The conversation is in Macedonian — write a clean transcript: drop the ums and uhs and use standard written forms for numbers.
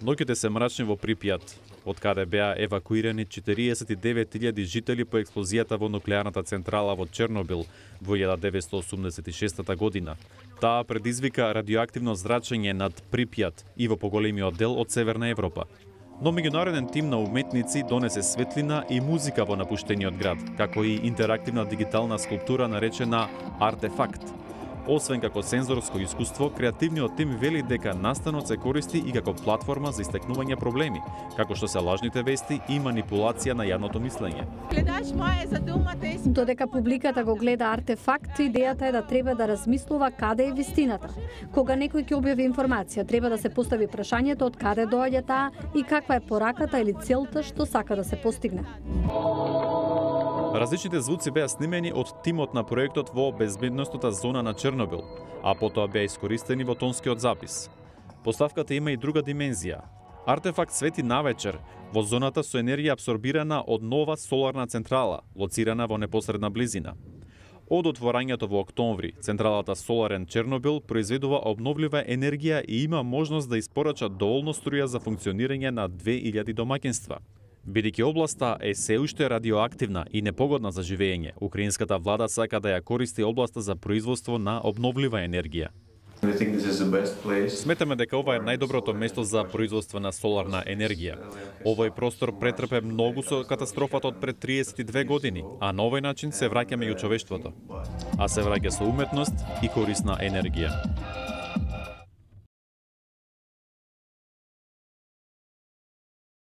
Ноќите се мрачни во Припјат, од каде беа евакуирани 49.000 жители по експлозијата во нуклеарната централа во Чернобил во 1986 година. Таа предизвика радиоактивно зрачење над Припјат и во поголемиот дел од Северна Европа. Но меѓународен тим на уметници донесе светлина и музика во напуштениот град, како и интерактивна дигитална скулптура наречена Артефакт. Освен како сензорско искуство, креативниот тим вели дека настанот се користи и како платформа за истекнување проблеми, како што се лажните вести и манипулација на јавното мислење. Додека публиката го гледа Артефакт, идејата е да треба да размислува каде е вистината. Кога некој ќе објави информација, треба да се постави прашањето од каде доаѓа таа и каква е пораката или целта што сака да се постигне. Различните звуци беа снимени од тимот на проектот во безбедносната зона на Чернобил, а потоа беа искористени во тонскиот запис. Поставката има и друга димензија. Артефакт свети навечер во зоната со енергија абсорбирана од нова соларна централа, лоцирана во непосредна близина. Од отворањето во октомври, централата Соларен Чернобил произведува обновлива енергија и има можност да испорача доволно струја за функционирање на 2000 домаќинства. Бидејќи областа е се уште радиоактивна и непогодна за живење, украинската влада сака да ја користи областа за производство на обновлива енергија. Сметаме дека ова е најдоброто место за производство на соларна енергија. Овој простор претрпе многу со катастрофата од пред 32 години, а на овој начин се враќаме и у човештвото. А се враќа со уметност и корисна енергија.